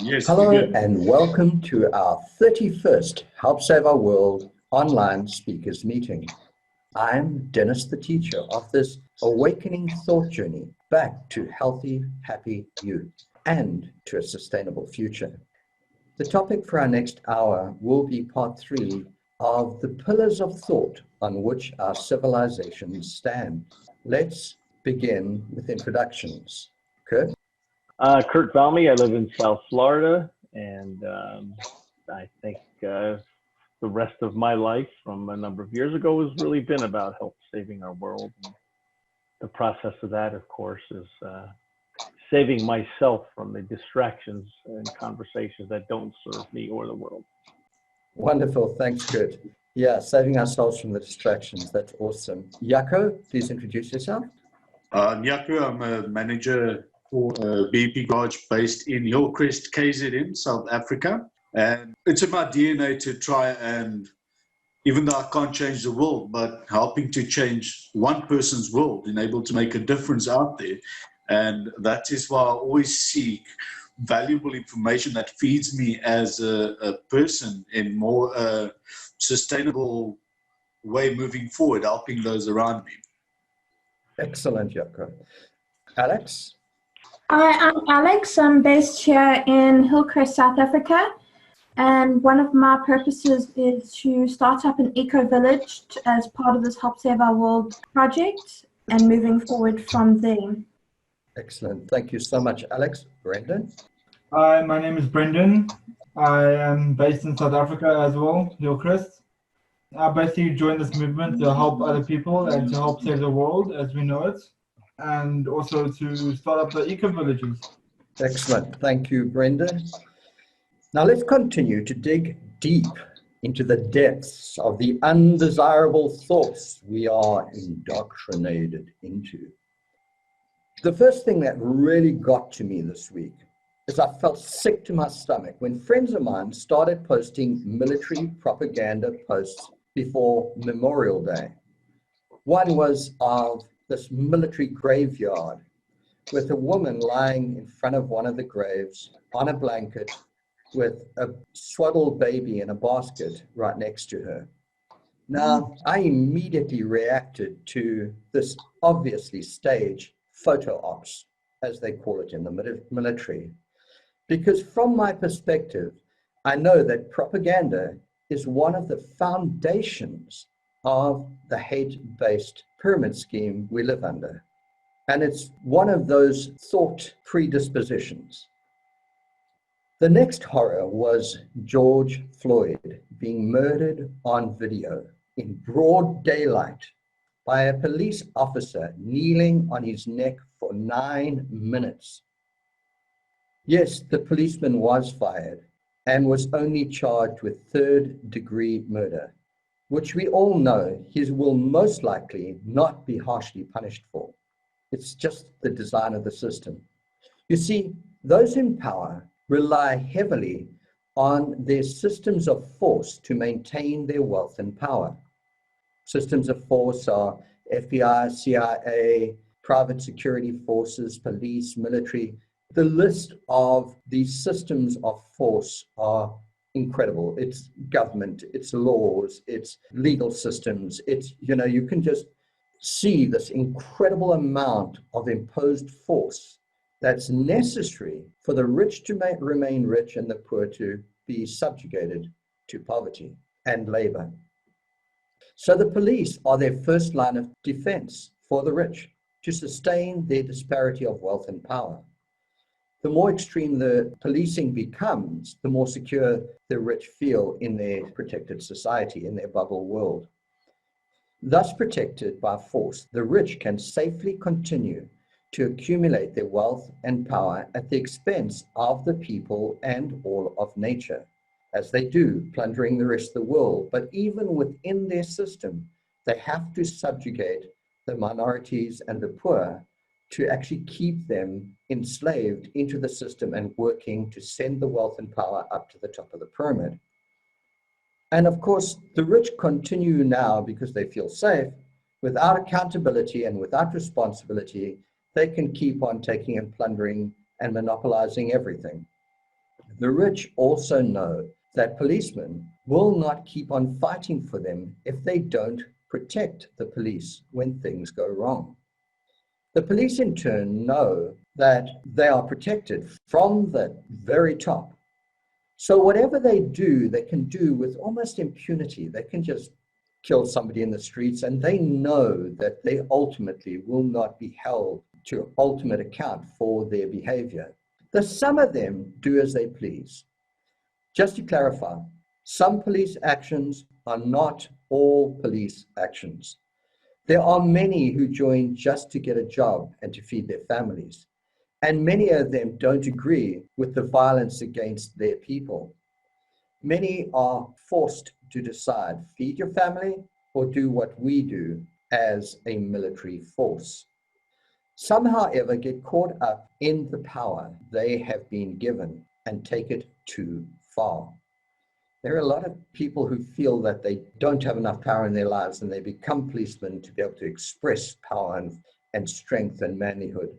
Yes, Hello we're good. and welcome to our 31st Help Save Our World online speakers meeting. I'm Dennis, the teacher of this awakening thought journey back to healthy, happy youth and to a sustainable future. The topic for our next hour will be part 3 of the pillars of thought on which our civilizations stand. Let's begin with introductions. Kurt? Kurt Valmy. I live in South Florida, and I think the rest of my life from a number of years ago has really been about help saving our world. And the process of that, of course, is saving myself from the distractions and conversations that don't serve me or the world. Wonderful. Thanks, Kurt. Yeah, saving ourselves from the distractions. That's awesome. Jaco, please introduce yourself. Nyaku, I'm a manager for a BP garage based in Hillcrest, KZN, South Africa. And it's in my DNA to try and, even though I can't change the world, but helping to change one person's world and able to make a difference out there. And that is why I always seek valuable information that feeds me as a person in more sustainable way moving forward, helping those around me. Excellent, Jaco. Alex? Hi, I'm Alex. I'm based here in Hillcrest, South Africa. And one of my purposes is to start up an eco-village as part of this Help Save Our World project and moving forward from there. Excellent. Thank you so much, Alex. Brendan? Hi, my name is Brendan. I am based in South Africa as well, Hillcrest. I basically joined this movement to help other people and to help save the world as we know it, and also to start up the eco-villages. Excellent. Thank you, Brendan. Now let's continue to dig deep into the depths of the undesirable thoughts we are indoctrinated into. The first thing that really got to me this week is I felt sick to my stomach when friends of mine started posting military propaganda posts before Memorial Day. One was of this military graveyard with a woman lying in front of one of the graves on a blanket with a swaddled baby in a basket right next to her. Now, I immediately reacted to this obviously staged photo ops, as they call it in the military, because from my perspective, I know that propaganda is one of the foundations of the hate-based pyramid scheme we live under. And it's one of those thought predispositions. The next horror was George Floyd being murdered on video in broad daylight by a police officer kneeling on his neck for 9 minutes. Yes, the policeman was fired and was only charged with third-degree murder, which we all know he will most likely not be harshly punished for. It's just the design of the system. You see, those in power rely heavily on their systems of force to maintain their wealth and power. Systems of force are FBI, CIA, private security forces, police, military. The list of these systems of force are incredible. It's government, it's laws, it's legal systems. It's, you can just see this incredible amount of imposed force that's necessary for the rich to remain rich and the poor to be subjugated to poverty and labor. So the police are their first line of defense for the rich to sustain their disparity of wealth and power. The more extreme the policing becomes, the more secure the rich feel in their protected society, in their bubble world. Thus protected by force, the rich can safely continue to accumulate their wealth and power at the expense of the people and all of nature, as they do, plundering the rest of the world. But even within their system, they have to subjugate the minorities and the poor to actually keep them enslaved into the system and working to send the wealth and power up to the top of the pyramid. And of course, the rich continue now because they feel safe. Without accountability and without responsibility, they can keep on taking and plundering and monopolizing everything. The rich also know that policemen will not keep on fighting for them if they don't protect the police when things go wrong. The police, in turn, know that they are protected from the very top. So whatever they do, they can do with almost impunity. They can just kill somebody in the streets, and they know that they ultimately will not be held to ultimate account for their behavior. Some of them do as they please. Just to clarify, some police actions are not all police actions. There are many who join just to get a job and to feed their families, and many of them don't agree with the violence against their people. Many are forced to decide, feed your family or do what we do as a military force. Some, however, get caught up in the power they have been given and take it too far. There are a lot of people who feel that they don't have enough power in their lives, and they become policemen to be able to express power and strength and manlyhood.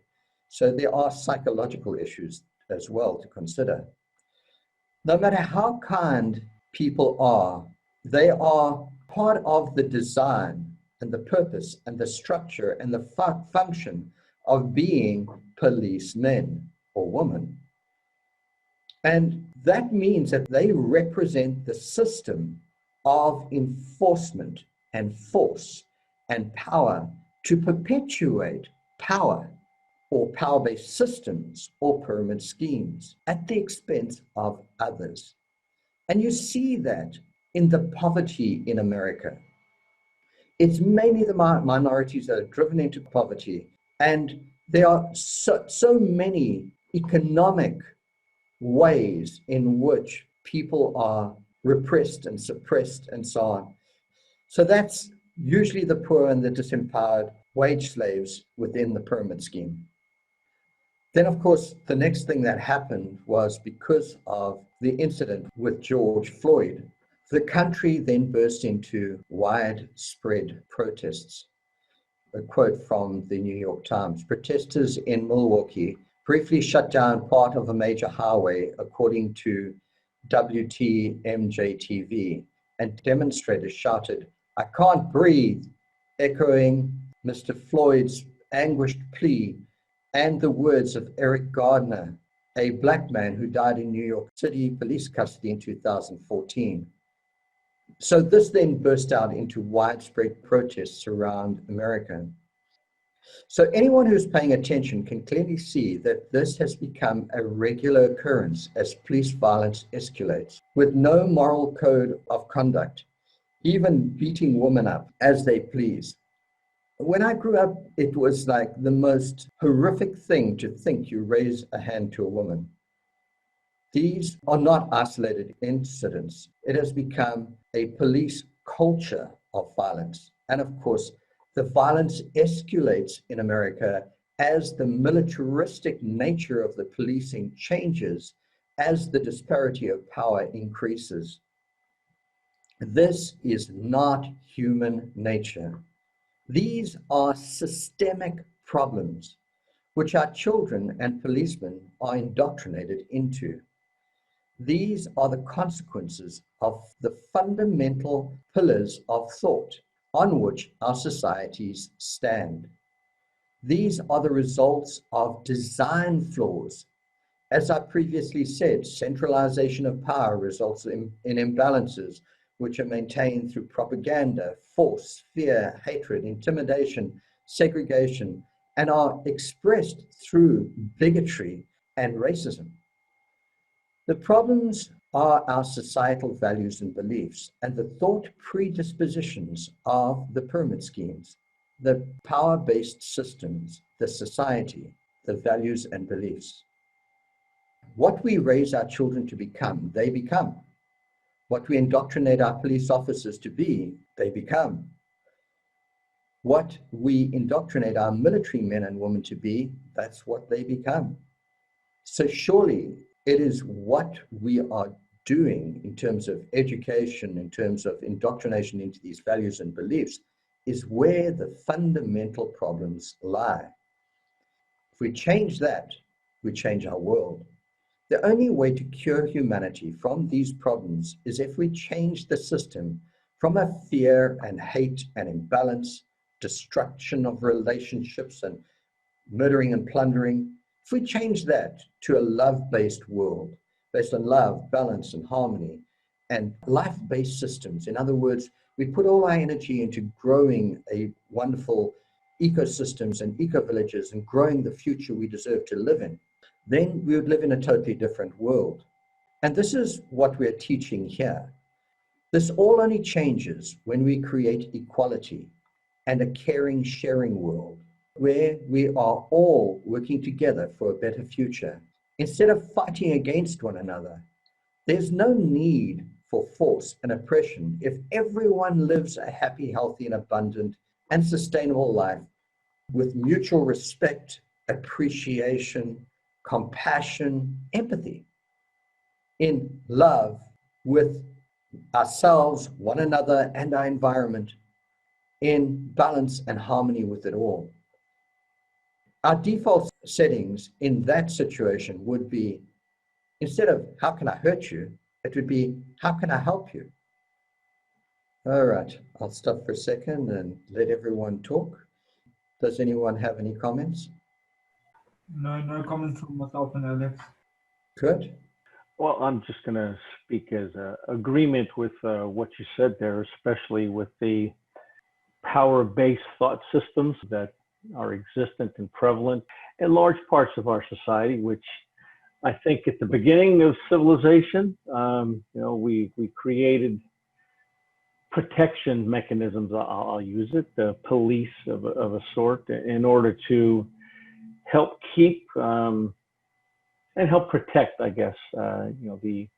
So there are psychological issues as well to consider. No matter how kind people are, they are part of the design and the purpose and the structure and the function of being policemen or women. And that means that they represent the system of enforcement and force and power to perpetuate power or power-based systems or pyramid schemes at the expense of others. And you see that in the poverty in America. It's mainly the minorities that are driven into poverty. And there are so many economic ways in which people are repressed and suppressed and so on. So that's usually the poor and the disempowered wage slaves within the pyramid scheme. Then, of course, the next thing that happened was because of the incident with George Floyd, the country then burst into widespread protests. A quote from the New York Times: protesters in Milwaukee briefly shut down part of a major highway, according to WTMJ-TV, and demonstrators shouted, "I can't breathe," echoing Mr. Floyd's anguished plea and the words of Eric Gardner, a black man who died in New York City police custody in 2014. So this then burst out into widespread protests around America. So anyone who's paying attention can clearly see that this has become a regular occurrence as police violence escalates, with no moral code of conduct, even beating women up as they please. When I grew up, it was like the most horrific thing to think you raise a hand to a woman. These are not isolated incidents. It has become a police culture of violence. And of course, the violence escalates in America as the militaristic nature of the policing changes, as the disparity of power increases. This is not human nature. These are systemic problems which our children and policemen are indoctrinated into. These are the consequences of the fundamental pillars of thought on which our societies stand. These are the results of design flaws. As I previously said, centralization of power results in imbalances which are maintained through propaganda, force, fear, hatred, intimidation, segregation, and are expressed through bigotry and racism. The problems are our societal values and beliefs and the thought predispositions of the pyramid schemes, the power-based systems, the society, the values and beliefs. What we raise our children to become, they become. What we indoctrinate our police officers to be, they become. What we indoctrinate our military men and women to be, that's what they become. So surely it is what we are doing in terms of education, in terms of indoctrination into these values and beliefs, is where the fundamental problems lie. If we change that, we change our world. The only way to cure humanity from these problems is if we change the system from a fear and hate and imbalance, destruction of relationships and murdering and plundering. If we change that to a love-based world, based on love, balance, and harmony, and life-based systems, in other words, we put all our energy into growing a wonderful ecosystems and eco-villages and growing the future we deserve to live in, then we would live in a totally different world. And this is what we're teaching here. This all only changes when we create equality and a caring, sharing world where we are all working together for a better future. Instead of fighting against one another, there's no need for force and oppression if everyone lives a happy, healthy, and abundant and sustainable life with mutual respect, appreciation, compassion, empathy, in love with ourselves, one another, and our environment, in balance and harmony with it all. Our default settings in that situation would be, instead of how can I hurt you, it would be how can I help you? All right, I'll stop for a second and let everyone talk. Does anyone have any comments? No comments from myself and Alex. Good. Well, I'm just going to speak as a agreement with what you said there, especially with the power-based thought systems that are existent and prevalent in large parts of our society, which I think at the beginning of civilization, we created protection mechanisms. I'll use it, the police of a sort, in order to help keep and help protect, I guess, the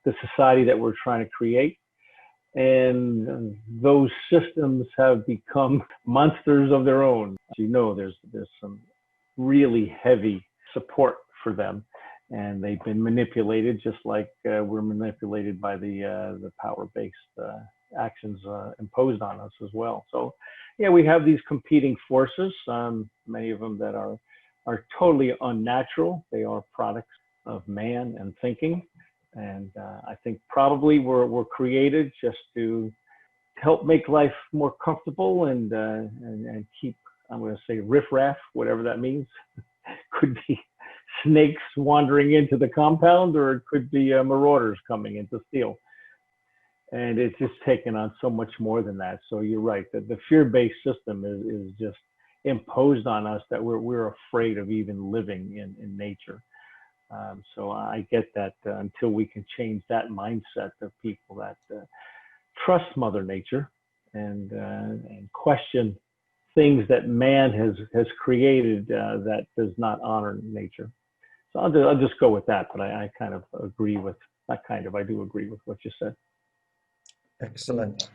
society that we're trying to create. And those systems have become monsters of their own. As you know, there's some really heavy support for them, and they've been manipulated just like we're manipulated by the power-based actions imposed on us as well. So, yeah, we have these competing forces, many of them that are totally unnatural. They are products of man and thinking. And I think probably we're created just to help make life more comfortable and keep, I'm going to say, riffraff, whatever that means. Could be snakes wandering into the compound, or it could be marauders coming in to steal. And it's just taken on so much more than that. So you're right, that the fear-based system is just imposed on us, that we're afraid of even living in nature. So I get that until we can change that mindset of people that trust Mother Nature and question things that man has created that does not honor nature. So I'll just go with that, but I kind of agree with, not kind of, I do agree with what you said. Excellent.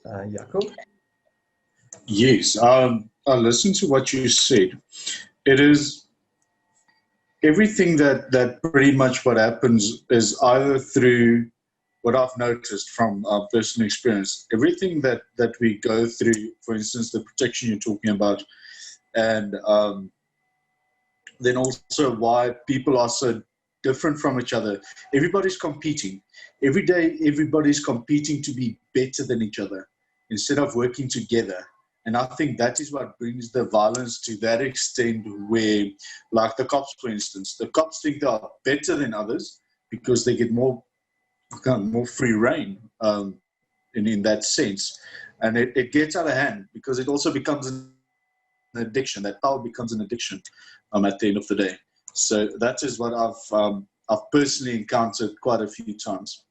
Jaco? Yes, I listened to what you said. It is everything that pretty much what happens is either through what I've noticed from our personal experience, everything that we go through, for instance, the protection you're talking about, and then also why people are so different from each other. Everybody's competing. Every day, everybody's competing to be better than each other instead of working together. And I think that is what brings the violence to that extent where, like the cops, for instance, the cops think they are better than others because they get more free reign in that sense. And it gets out of hand because it also becomes an addiction. That power becomes an addiction at the end of the day. So that is what I've personally encountered quite a few times.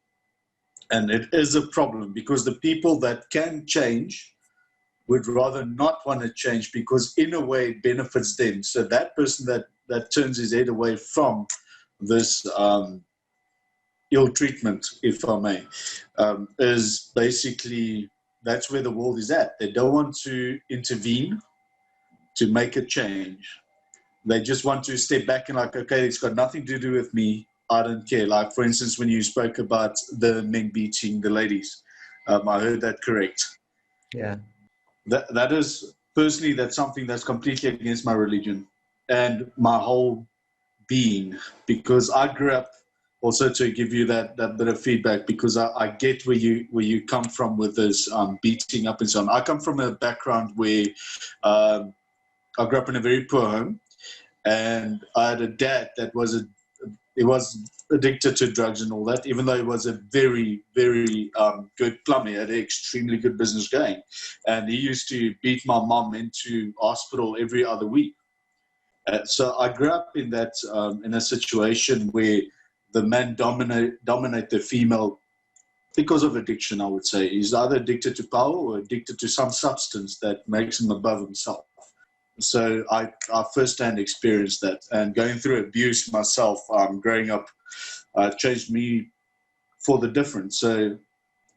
And it is a problem because the people that can change would rather not want to change because in a way it benefits them. So that person that turns his head away from this ill treatment, if I may, is basically, that's where the world is at. They don't want to intervene to make a change. They just want to step back and like, okay, it's got nothing to do with me. I don't care. Like, for instance, when you spoke about the men beating the ladies, I heard that correct. Yeah. That is, personally, that's something that's completely against my religion and my whole been, because I grew up, also to give you that bit of feedback, because I get where you come from with this beating up and so on. I come from a background where I grew up in a very poor home, and I had a dad that was addicted to drugs and all that, even though he was a very, very good plumber. He had an extremely good business going. And he used to beat my mom into hospital every other week. So I grew up in that, in a situation where the man dominate the female because of addiction, I would say. He's either addicted to power or addicted to some substance that makes him above himself. So I firsthand experienced that, and going through abuse myself, growing up, changed me for the difference. So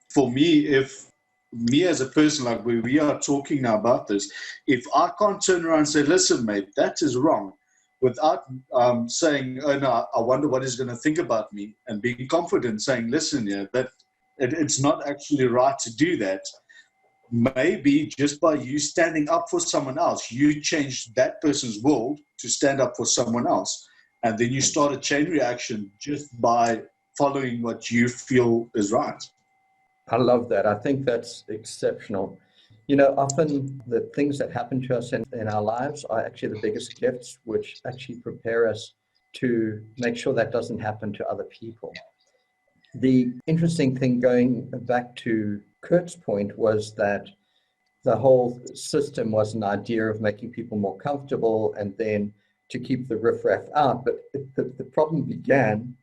for me, if me as a person, like we are talking now about this, if I can't turn around and say, listen, mate, that is wrong, without saying, oh no, I wonder what he's going to think about me, and being confident, saying, listen, yeah, that it's not actually right to do that. Maybe just by you standing up for someone else, you change that person's world to stand up for someone else. And then you start a chain reaction just by following what you feel is right. I love that. I think that's exceptional. You know, often the things that happen to us in our lives are actually the biggest gifts, which actually prepare us to make sure that doesn't happen to other people. The interesting thing, going back to Kurt's point, was that the whole system was an idea of making people more comfortable and then to keep the riffraff out. But the problem began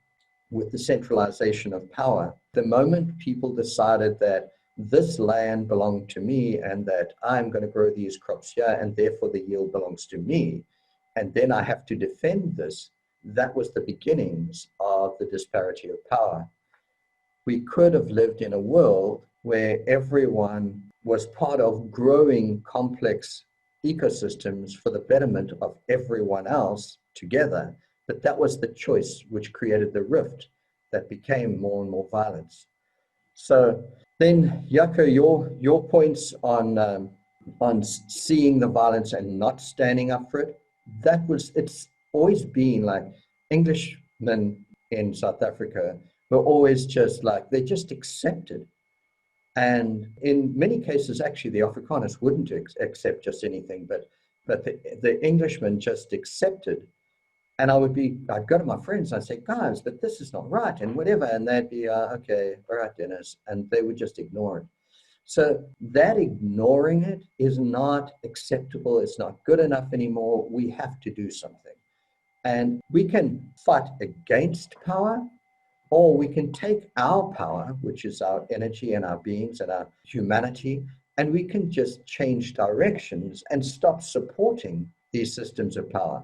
with the centralization of power. The moment people decided that this land belonged to me and that I'm going to grow these crops here and therefore the yield belongs to me, and then I have to defend this, that was the beginnings of the disparity of power. We could have lived in a world where everyone was part of growing complex ecosystems for the betterment of everyone else together. But that was the choice which created the rift that became more and more violence. So then, Jaco, your points on seeing the violence and not standing up for it, it's always been like Englishmen in South Africa were always just like, they just accepted. And in many cases, actually, the Afrikaners wouldn't accept just anything, but the Englishmen just accepted. And I'd go to my friends and I'd say, guys, but this is not right and whatever. And they'd be, okay, all right, Dennis. And they would just ignore it. So that ignoring it is not acceptable. It's not good enough anymore. We have to do something. And we can fight against power, or we can take our power, which is our energy and our beings and our humanity, and we can just change directions and stop supporting these systems of power.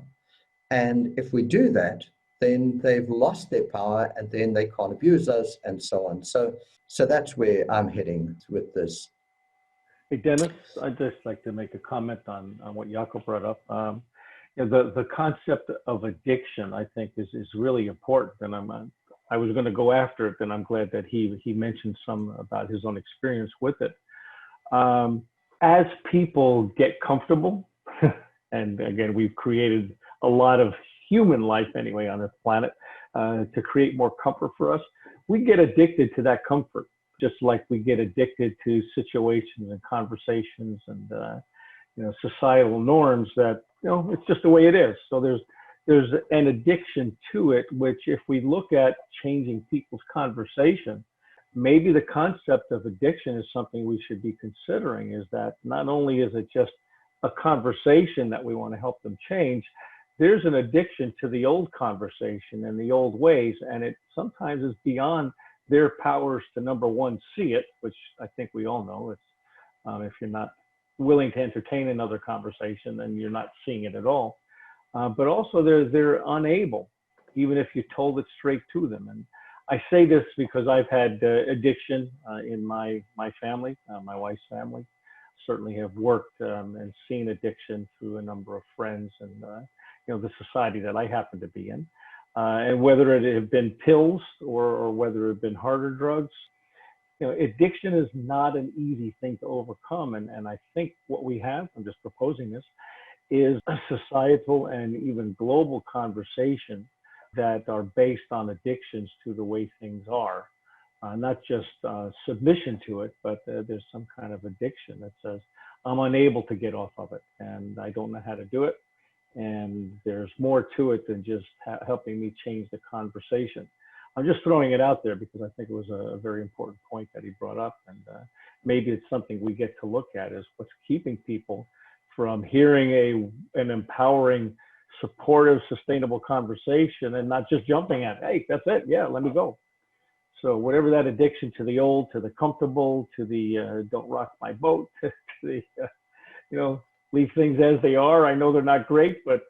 And if we do that, then they've lost their power and then they can't abuse us and so on. So that's where I'm heading with this. Hey, Dennis, I'd just like to make a comment on what Jaco brought up. The concept of addiction, I think, is really important. And I was going to go after it, and I'm glad that he mentioned some about his own experience with it. As people get comfortable, and again, we've created a lot of human life anyway on this planet to create more comfort for us, we get addicted to that comfort, just like we get addicted to situations and conversations and societal norms that it's just the way it is. So there's an addiction to it, which if we look at changing people's conversation, maybe the concept of addiction is something we should be considering, is that not only is it just a conversation that we want to help them change, there's an addiction to the old conversation and the old ways, and it sometimes is beyond their powers to, number one, see it, which I think we all know. It's if you're not willing to entertain another conversation, then you're not seeing it at all. But also they're unable, even if you told it straight to them. And I say this because I've had addiction in my family, my wife's family. Certainly have worked and seen addiction through a number of friends and the society that I happen to be in. And whether it have been pills or whether it have been harder drugs, addiction is not an easy thing to overcome. And I think what we have, I'm just proposing this, is a societal and even global conversation that are based on addictions to the way things are. Not just submission to it, but there's some kind of addiction that says, I'm unable to get off of it and I don't know how to do it. And there's more to it than just helping me change the conversation. I'm just throwing it out there because I think it was a very important point that he brought up. And maybe it's something we get to look at is what's keeping people from hearing an empowering, supportive, sustainable conversation and not just jumping at, hey, that's it. Yeah, let me go. So whatever that addiction to the old, to the comfortable, to the don't rock my boat, to the, leave things as they are. I know they're not great, but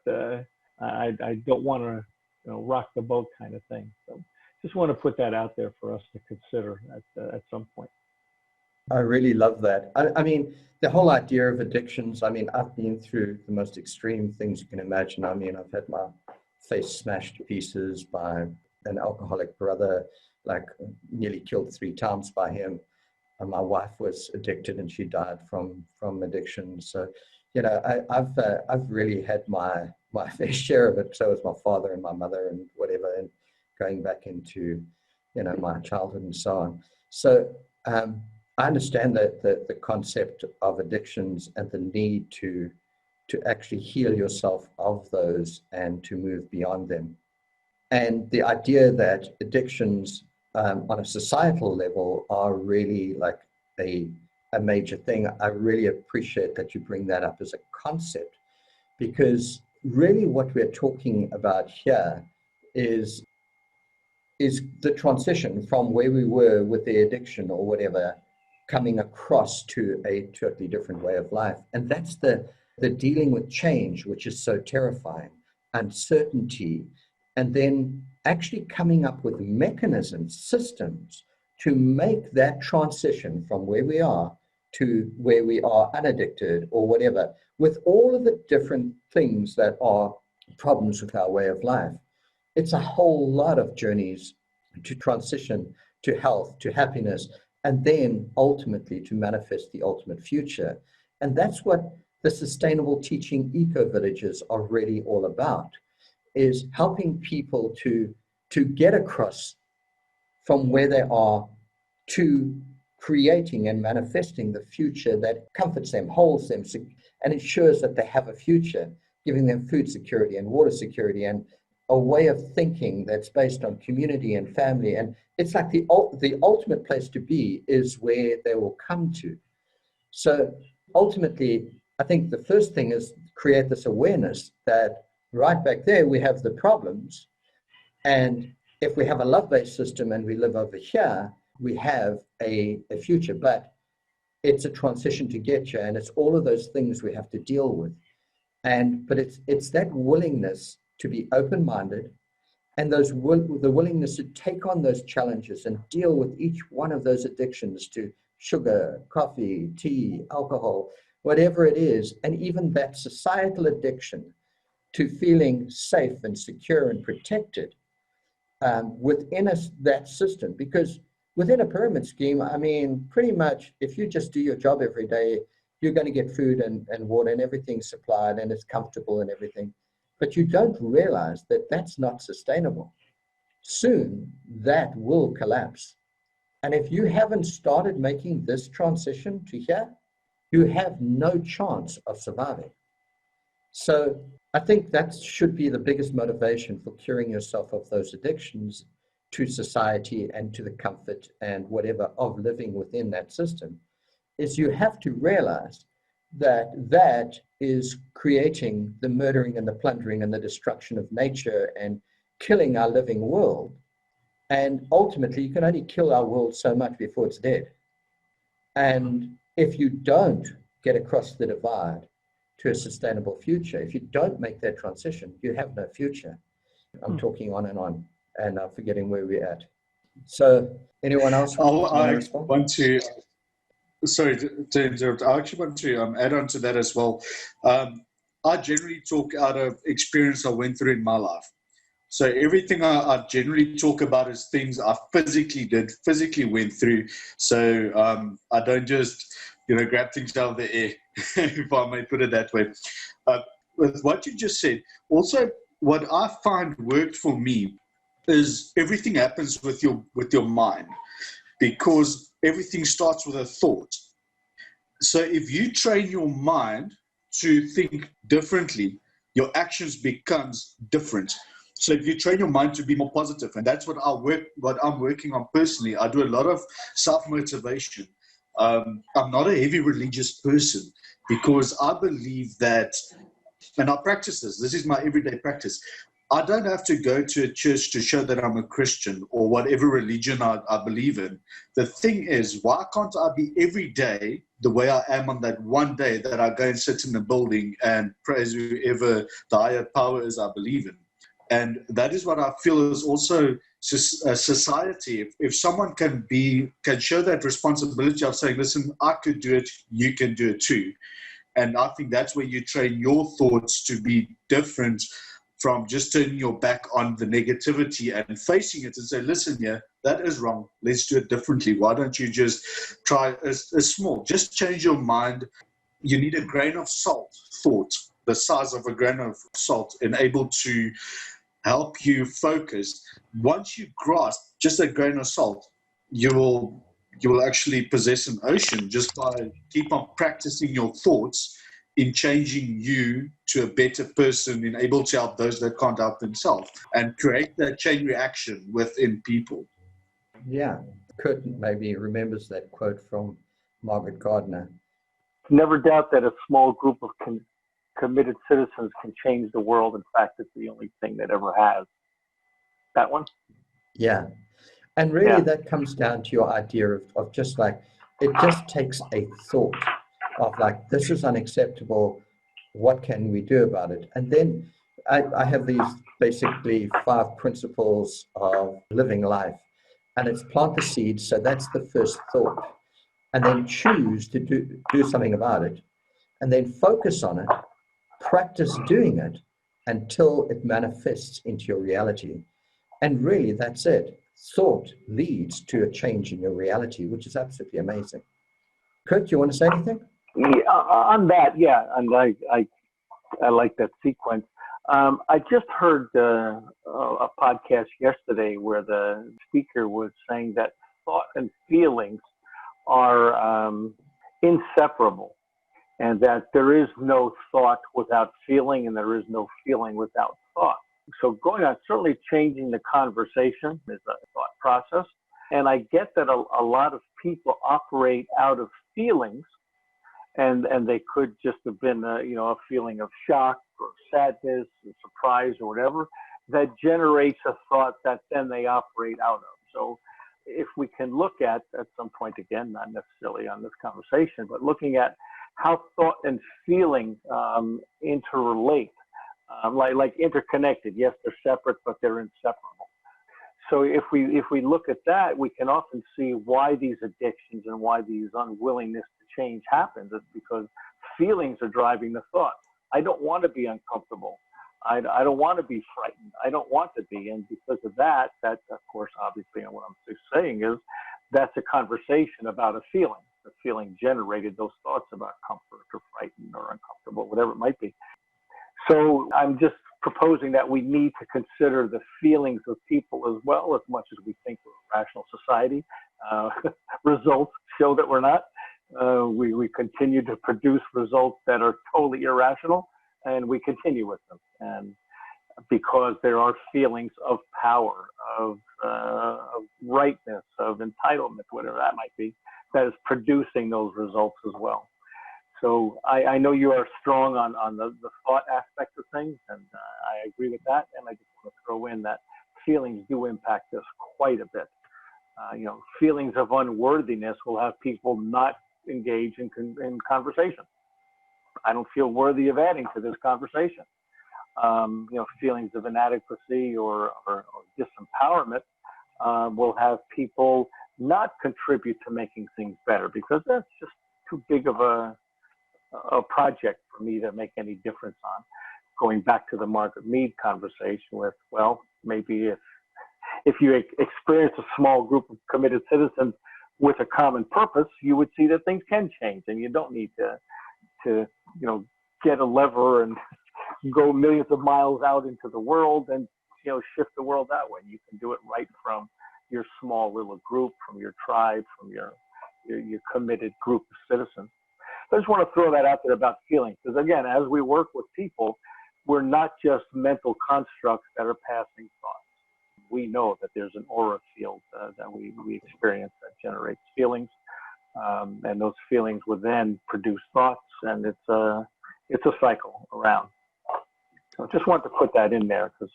I don't want to rock the boat kind of thing. So just want to put that out there for us to consider at some point. I really love that. I mean, the whole idea of addictions, I mean, I've been through the most extreme things you can imagine. I mean, I've had my face smashed to pieces by an alcoholic brother, like nearly killed 3 times by him. And my wife was addicted and she died from addiction. So, I've really had my fair share of it. So was my father and my mother and whatever, and going back into, my childhood and so on. So I understand that the concept of addictions and the need to actually heal yourself of those and to move beyond them. And the idea that addictions on a societal level are really like a major thing. I really appreciate that you bring that up as a concept, because really what we're talking about here is the transition from where we were with the addiction or whatever, coming across to a totally different way of life. And that's the dealing with change, which is so terrifying, uncertainty, and then actually coming up with mechanisms, systems to make that transition from where we are to where we are unaddicted or whatever, with all of the different things that are problems with our way of life. It's a whole lot of journeys to transition to health, to happiness, and then ultimately to manifest the ultimate future. And that's what the sustainable teaching eco-villages are really all about, is helping people to get across from where they are to creating and manifesting the future that comforts them, holds them, and ensures that they have a future, giving them food security and water security and a way of thinking that's based on community and family. And it's like the ultimate place to be is where they will come to. So ultimately, I think the first thing is create this awareness that right back there, we have the problems. And if we have a love-based system and we live over here, we have a future. But it's a transition to get you, and it's all of those things we have to deal with. But it's that willingness to be open-minded, and the willingness to take on those challenges and deal with each one of those addictions to sugar, coffee, tea, alcohol, whatever it is, and even that societal addiction to feeling safe and secure and protected within that system. Because within a pyramid scheme, I mean, pretty much if you just do your job every day, you're going to get food and water and everything's supplied and it's comfortable and everything. But you don't realize that that's not sustainable. Soon that will collapse. And if you haven't started making this transition to here, you have no chance of surviving. So I think that should be the biggest motivation for curing yourself of those addictions to society and to the comfort and whatever of living within that system, is you have to realize that that is creating the murdering and the plundering and the destruction of nature and killing our living world. And ultimately, you can only kill our world so much before it's dead. And if you don't get across the divide to a sustainable future, if you don't make that transition, you have no future. I'm talking on, and I'm forgetting where we're at. So anyone else? I want to, sorry to interrupt, I actually want to add on to that as well. I generally talk out of experience I went through in my life. So everything I generally talk about is things I physically went through. So I don't just, grab things out of the air, if I may put it that way. with what you just said, also what I find worked for me is everything happens with your mind, because everything starts with a thought. So if you train your mind to think differently, your actions becomes different. So if you train your mind to be more positive, and that's what I'm working on personally. I do a lot of self-motivation. I'm not a heavy religious person because I believe that, and I practice this. This is my everyday practice. I don't have to go to a church to show that I'm a Christian or whatever religion I believe in. The thing is, why can't I be every day the way I am on that one day that I go and sit in a building and praise whoever the higher power is I believe in? And that is what I feel is also a society. If someone can show that responsibility of saying, listen, I could do it, you can do it too. And I think that's where you train your thoughts to be different from just turning your back on the negativity and facing it and say, listen, yeah, that is wrong. Let's do it differently. Why don't you just try a small, just change your mind. You need a grain of salt thought, the size of a grain of salt, and able to help you focus. Once you grasp just a grain of salt, you will actually possess an ocean just by keep on practicing your thoughts in changing you to a better person and able to help those that can't help themselves and create that chain reaction within people. Yeah, Kurt maybe remembers that quote from Margaret Gardner. Never doubt that a small group of committed citizens can change the world. In fact, it's the only thing that ever has. That one? Yeah. And really that comes down to your idea of just like, it just takes a thought of like, this is unacceptable. What can we do about it? And then I have these basically 5 principles of living life, and it's plant the seed. So that's the first thought, and then choose to do something about it, and then focus on it, practice doing it until it manifests into your reality. And really, that's it. Thought leads to a change in your reality, which is absolutely amazing. Kurt, you want to say anything? Yeah, on that, yeah, and I like that sequence. I just heard a podcast yesterday where the speaker was saying that thought and feelings are inseparable, and that there is no thought without feeling, and there is no feeling without thought. So going on, certainly changing the conversation is a thought process. And I get that a lot of people operate out of feelings, and they could just have been a feeling of shock or sadness or surprise or whatever that generates a thought that then they operate out of. So if we can look at some point, again, not necessarily on this conversation, but looking at how thought and feeling interrelate, like interconnected. Yes, they're separate, but they're inseparable. So if we look at that, we can often see why these addictions and why these unwillingness to change happens. It's because feelings are driving the thought. I don't want to be uncomfortable. I don't want to be frightened. I don't want to be. And because of that, of course, obviously, and what I'm just saying is that's a conversation about a feeling. The feeling generated those thoughts about comfort or frightened or uncomfortable, whatever it might be. So I'm just proposing that we need to consider the feelings of people as well, as much as we think we're a rational society. Results show that we're not. We continue to produce results that are totally irrational, and we continue with them. And because there are feelings of power, of rightness, of entitlement, whatever that might be, that is producing those results as well. So I know you are strong on the thought aspect of things, and I agree with that. And I just want to throw in that feelings do impact us quite a bit. Feelings of unworthiness will have people not engage in conversation. I don't feel worthy of adding to this conversation. Feelings of inadequacy or disempowerment will have people not contribute to making things better, because that's just too big of a project for me to make any difference on. Going back to the Margaret Mead conversation with, well, maybe if you experience a small group of committed citizens with a common purpose, you would see that things can change, and you don't need to get a lever and go millions of miles out into the world and, shift the world that way. You can do it right from your small little group, from your tribe, from your committed group of citizens. So I just want to throw that out there about feelings, because again, as we work with people, we're not just mental constructs that are passing thoughts. We know that there's an aura field that we experience that generates feelings, and those feelings will then produce thoughts, and it's a cycle around. So I just wanted to put that in there, because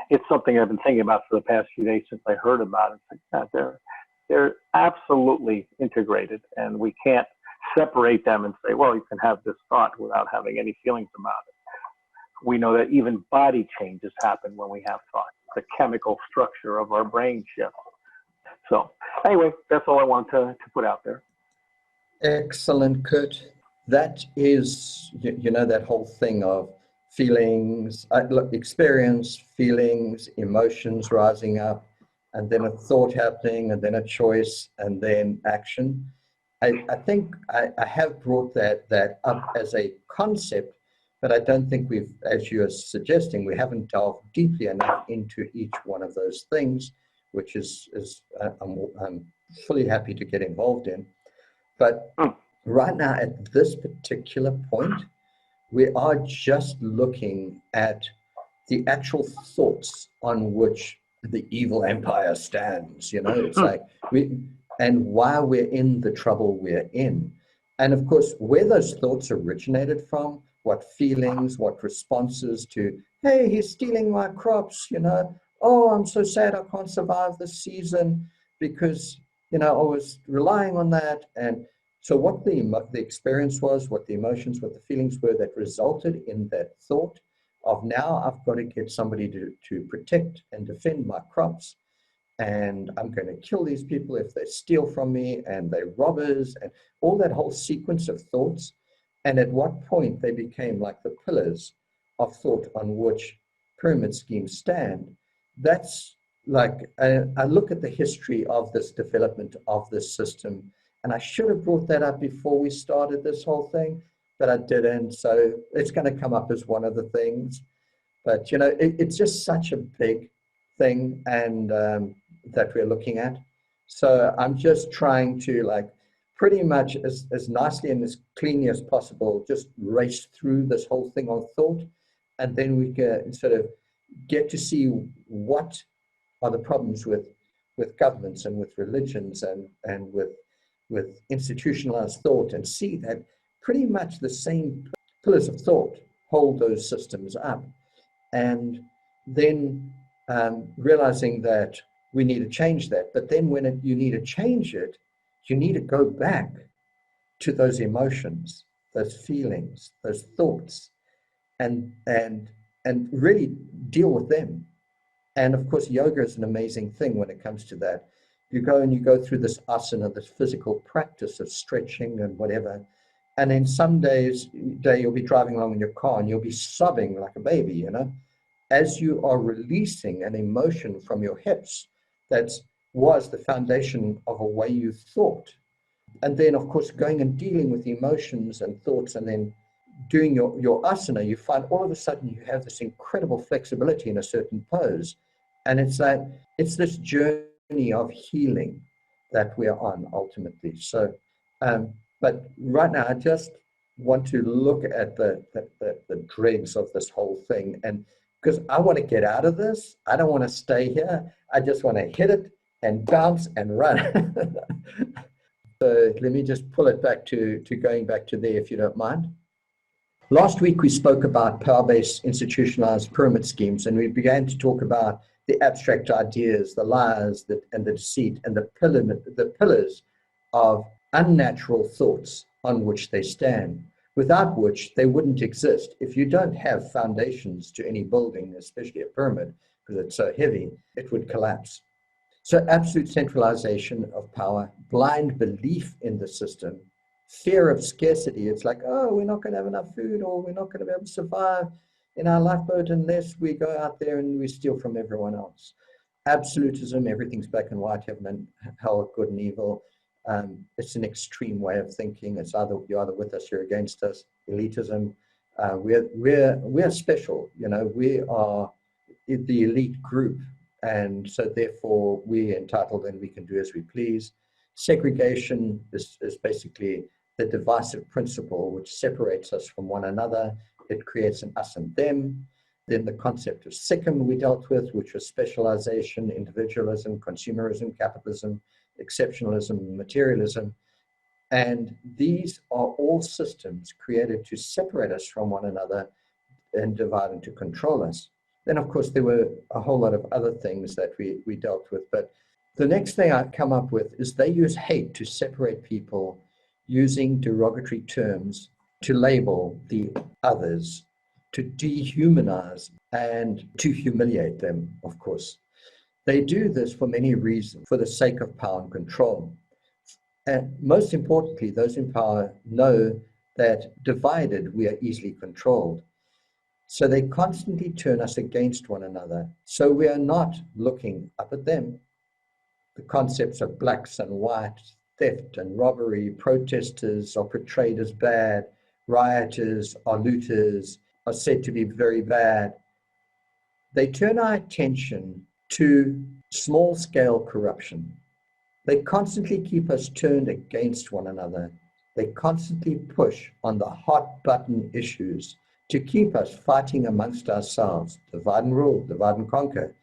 it's something I've been thinking about for the past few days since I heard about it. They're absolutely integrated, and we can't separate them and say, well, you can have this thought without having any feelings about it. We know that even body changes happen when we have thoughts. The chemical structure of our brain shifts. So anyway, that's all I wanted to put out there. Excellent, Kurt. That is, that whole thing of feelings, experience, feelings, emotions rising up, and then a thought happening, and then a choice, and then action. I think I have brought that up as a concept, but I don't think we've, as you're suggesting, we haven't delved deeply enough into each one of those things, which is I'm fully happy to get involved in. But right now, at this particular point, we are just looking at the actual thoughts on which the evil empire stands. It's like and why we're in the trouble we're in. And of course, where those thoughts originated from, what feelings, what responses to, hey, he's stealing my crops, oh, I'm so sad I can't survive this season because, I was relying on that. And so what the experience was, what the emotions, what the feelings were that resulted in that thought of, now I've got to get somebody to protect and defend my crops, and I'm going to kill these people if they steal from me, and they're robbers, and all that whole sequence of thoughts. And at what point they became like the pillars of thought on which pyramid schemes stand. That's like, I look at the history of this development of this system, and I should have brought that up before we started this whole thing, but I didn't. So it's going to come up as one of the things. But, it's just such a big thing, and that we're looking at. So I'm just trying to pretty much as nicely and as cleanly as possible, just race through this whole thing on thought. And then we can sort of get to see what are the problems with governments and with religions and with institutionalized thought, and see that pretty much the same pillars of thought hold those systems up. And then realizing that we need to change that. But then when you need to change it, you need to go back to those emotions, those feelings, those thoughts, and really deal with them. And of course, yoga is an amazing thing when it comes to that. You go through this asana, this physical practice of stretching and whatever. And then some days you'll be driving along in your car and you'll be sobbing like a baby, as you are releasing an emotion from your hips that was the foundation of a way you thought. And then, of course, going and dealing with emotions and thoughts, and then doing your asana, you find all of a sudden you have this incredible flexibility in a certain pose. And it's this journey of healing that we are on ultimately. So, but right now, I just want to look at the dregs of this whole thing, and because I want to get out of this. I don't want to stay here. I just want to hit it and bounce and run. So let me just pull it back to going back to there, if you don't mind. Last week, we spoke about power-based institutionalized pyramid schemes, and we began to talk about the abstract ideas, the lies, and the deceit, and the pillars of unnatural thoughts on which they stand, without which they wouldn't exist. If you don't have foundations to any building, especially a pyramid, because it's so heavy, it would collapse. So absolute centralization of power, blind belief in the system, fear of scarcity. It's like, oh, we're not going to have enough food, or we're not going to be able to survive in our lifeboat unless we go out there and we steal from everyone else. Absolutism, everything's black and white, heaven and hell, good and evil. It's an extreme way of thinking. It's you're either with us, you're against us. Elitism, We're special, you know. We are the elite group, and so therefore we're entitled and we can do as we please. Segregation is basically the divisive principle which separates us from one another. It creates an us and them. Then the concept of SICM we dealt with, which was specialization, individualism, consumerism, capitalism, exceptionalism, materialism. And these are all systems created to separate us from one another and divide and to control us. Then, of course, there were a whole lot of other things that we dealt with. But the next thing I come up with is they use hate to separate people using derogatory terms to label the others, to dehumanize and to humiliate them, of course. They do this for many reasons, for the sake of power and control. And most importantly, those in power know that divided, we are easily controlled. So they constantly turn us against one another. So we are not looking up at them. The concepts of blacks and whites, theft and robbery, protesters are portrayed as bad, rioters are looters, are said to be very bad. They turn our attention to small-scale corruption. They constantly keep us turned against one another. They constantly push on the hot button issues to keep us fighting amongst ourselves, divide and rule, divide and conquer,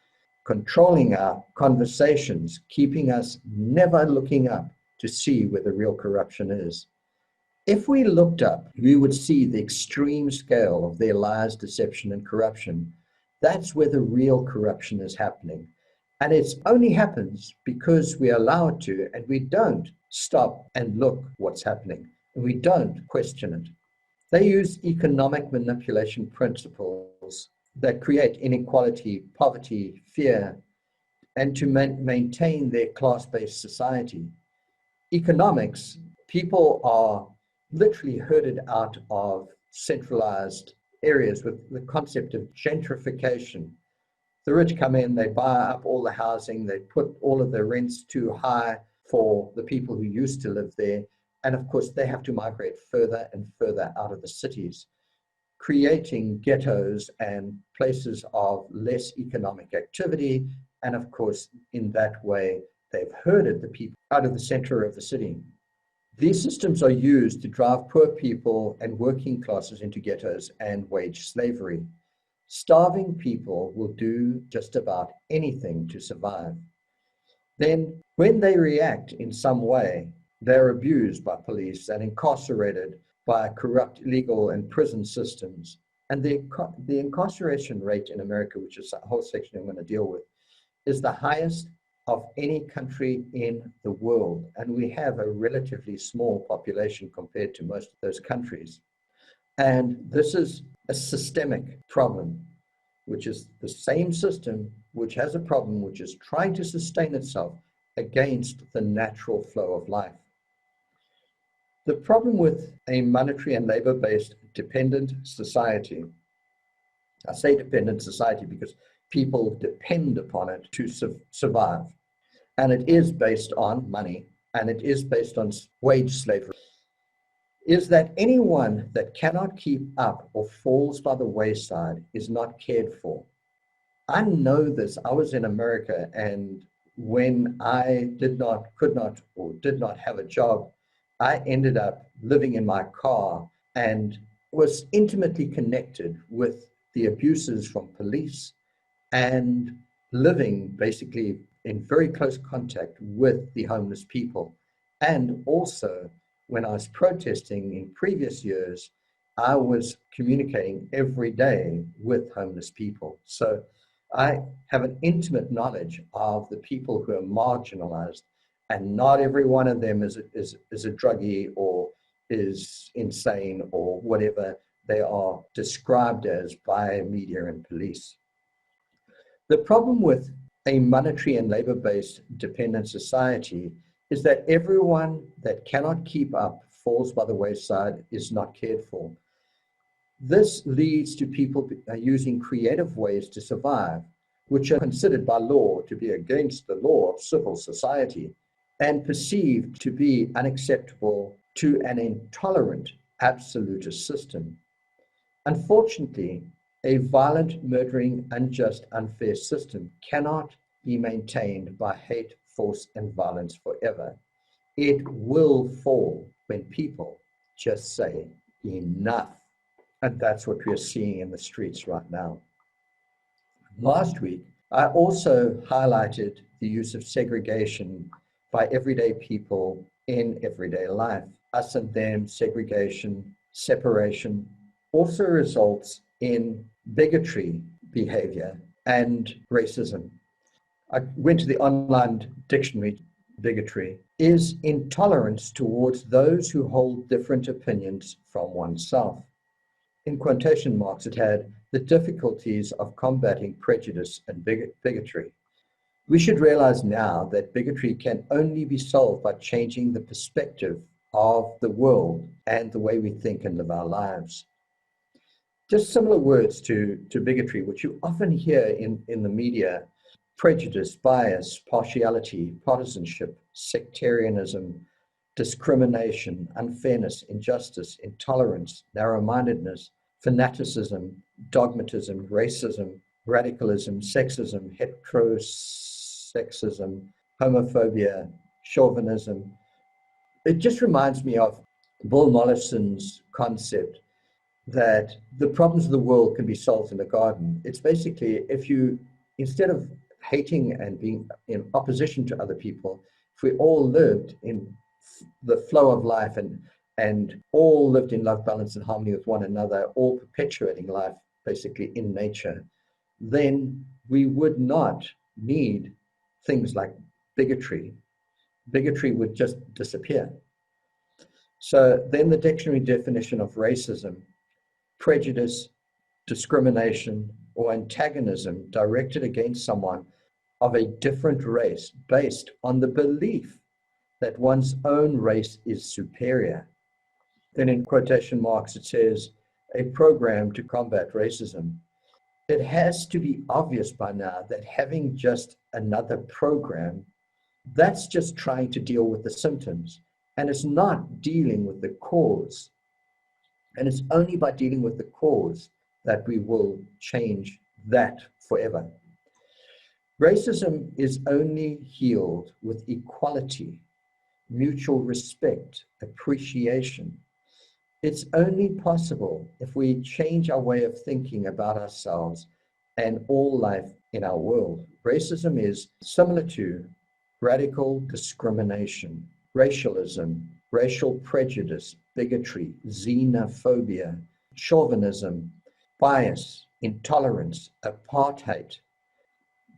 controlling our conversations, keeping us never looking up to see where the real corruption is. If we looked up, we would see the extreme scale of their lies, deception, and corruption. That's where the real corruption is happening. And it only happens because we allow it to, and we don't stop and look what's happening, and we don't question it. They use economic manipulation principles that create inequality, poverty, fear, and to maintain their class-based society. Economics, people are literally herded out of centralized areas with the concept of gentrification. The rich come in, they buy up all the housing, they put all of the rents too high for the people who used to live there. And of course, they have to migrate further and further out of the cities, creating ghettos and places of less economic activity. And of course, in that way, they've herded the people out of the center of the city. These systems are used to drive poor people and working classes into ghettos and wage slavery. Starving people will do just about anything to survive. Then, when they react in some way, they're abused by police and incarcerated by corrupt legal and prison systems. And the incarceration rate in America, which is a whole section I'm going to deal with, is the highest of any country in the world. And we have a relatively small population compared to most of those countries. And this is a systemic problem, which is the same system which has a problem which is trying to sustain itself against the natural flow of life. The problem with a monetary and labor-based dependent society, I say dependent society because people depend upon it to survive, and it is based on money, and it is based on wage slavery, is that anyone that cannot keep up or falls by the wayside is not cared for. I know this. I was in America, and when I could not, or did not have a job, I ended up living in my car and was intimately connected with the abuses from police and living basically in very close contact with the homeless people. And also, when I was protesting in previous years, I was communicating every day with homeless people. So I have an intimate knowledge of the people who are marginalized, and not every one of them is a druggie or is insane or whatever they are described as by media and police. The problem with a monetary and labor-based dependent society is that everyone that cannot keep up falls by the wayside, is not cared for. This leads to people using creative ways to survive, which are considered by law to be against the law of civil society and perceived to be unacceptable to an intolerant absolutist system. Unfortunately, a violent, murdering, unjust, unfair system cannot be maintained by hate, force, and violence forever. It will fall when people just say enough. And that's what we're seeing in the streets right now. Last week, I also highlighted the use of segregation by everyday people in everyday life. Us and them, segregation, separation, also results in bigotry behavior and racism. I went to the online dictionary. Bigotry is intolerance towards those who hold different opinions from oneself. In quotation marks, it had the difficulties of combating prejudice and bigotry. We should realize now that bigotry can only be solved by changing the perspective of the world and the way we think and live our lives. Just similar words to bigotry, which you often hear in the media: prejudice, bias, partiality, partisanship, sectarianism, discrimination, unfairness, injustice, intolerance, narrow-mindedness, fanaticism, dogmatism, racism, radicalism, sexism, heterosexism, homophobia, chauvinism. It just reminds me of Bill Mollison's concept that the problems of the world can be solved in a garden. It's basically, if you, instead of hating and being in opposition to other people, if we all lived in the flow of life and all lived in love, balance, and harmony with one another, all perpetuating life basically in nature, then we would not need things like bigotry. Bigotry would just disappear. So then the dictionary definition of racism: prejudice, discrimination, or antagonism directed against someone of a different race based on the belief that one's own race is superior. Then in quotation marks, it says, a program to combat racism. It has to be obvious by now that having just another program, that's just trying to deal with the symptoms, and it's not dealing with the cause. And it's only by dealing with the cause that we will change that forever. Racism is only healed with equality, mutual respect, appreciation. It's only possible if we change our way of thinking about ourselves and all life in our world. Racism is similar to radical discrimination, racialism, racial prejudice, bigotry, xenophobia, chauvinism, bias, intolerance, apartheid.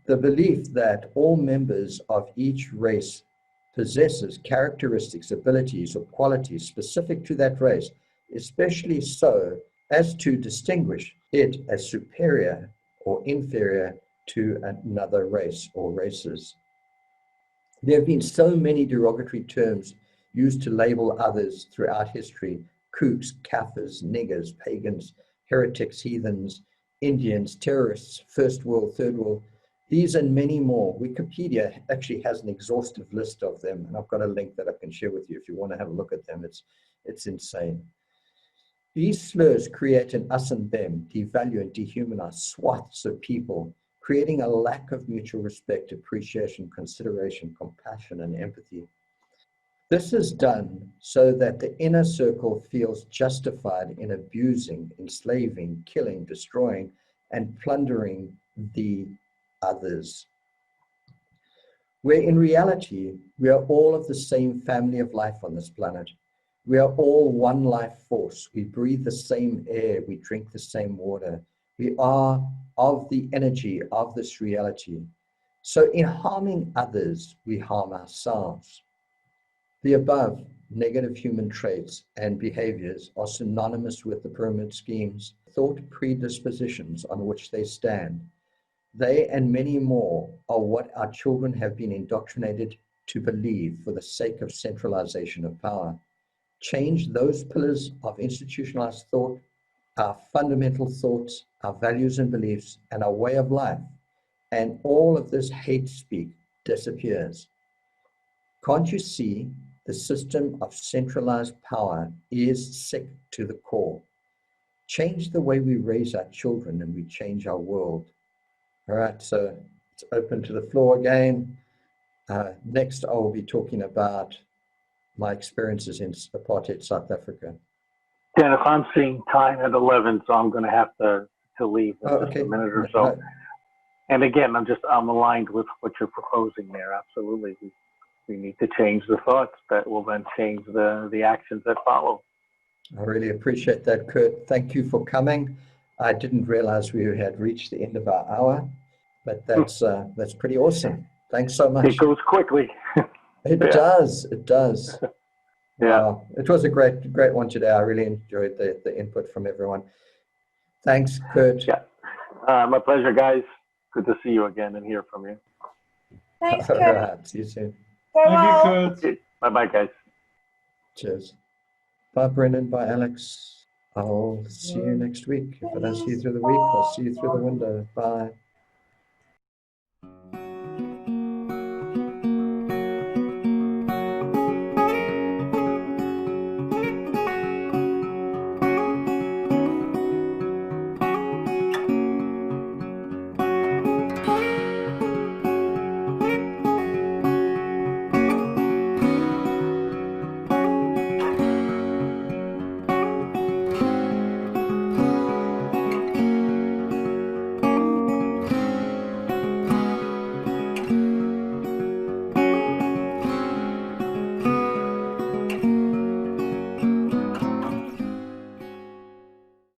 The belief that all members of each race possesses characteristics, abilities, or qualities specific to that race, especially so as to distinguish it as superior or inferior to another race or races. There have been so many derogatory terms used to label others throughout history: kooks, kafirs, niggers, pagans, heretics, heathens, Indians, terrorists, first world, third world. These and many more. Wikipedia actually has an exhaustive list of them, and I've got a link that I can share with you if you want to have a look at them. It's insane. These slurs create an us and them, devalue and dehumanize swaths of people, creating a lack of mutual respect, appreciation, consideration, compassion, and empathy. This is done so that the inner circle feels justified in abusing, enslaving, killing, destroying, and plundering the others. Where in reality, we are all of the same family of life on this planet. We are all one life force. We breathe the same air. We drink the same water. We are of the energy of this reality. So in harming others, we harm ourselves. The above negative human traits and behaviors are synonymous with the pyramid scheme's thought predispositions on which they stand. They and many more are what our children have been indoctrinated to believe for the sake of centralization of power. Change those pillars of institutionalized thought, our fundamental thoughts, our values and beliefs, and our way of life, and all of this hate speak disappears. Can't you see the system of centralized power is sick to the core? change the way we raise our children and we change our world. All right, so it's open to the floor again. Next, I will be talking about my experiences in apartheid South Africa. Dennis, I'm seeing time at 11, so I'm going to have to leave in just Okay. a minute or so. And again, I'm aligned with what you're proposing there. Absolutely. We need to change the thoughts that will then change the actions that follow. I really appreciate that, Kurt. Thank you for coming. I didn't realize we had reached the end of our hour, but that's pretty awesome. Thanks so much. It goes quickly. It does. It does. Yeah. Wow. It was a great one today. I really enjoyed the input from everyone. Thanks, Kurt. Yeah. My pleasure, guys. Good to see you again and hear from you. Thanks, All Kurt. right. See you soon. Go Thank well. you, Kurt. Bye-bye, guys. Cheers. Bye, Brendan. Bye, Alex. I'll see you next week. If I don't see you through the week, I'll see you through the window. Bye.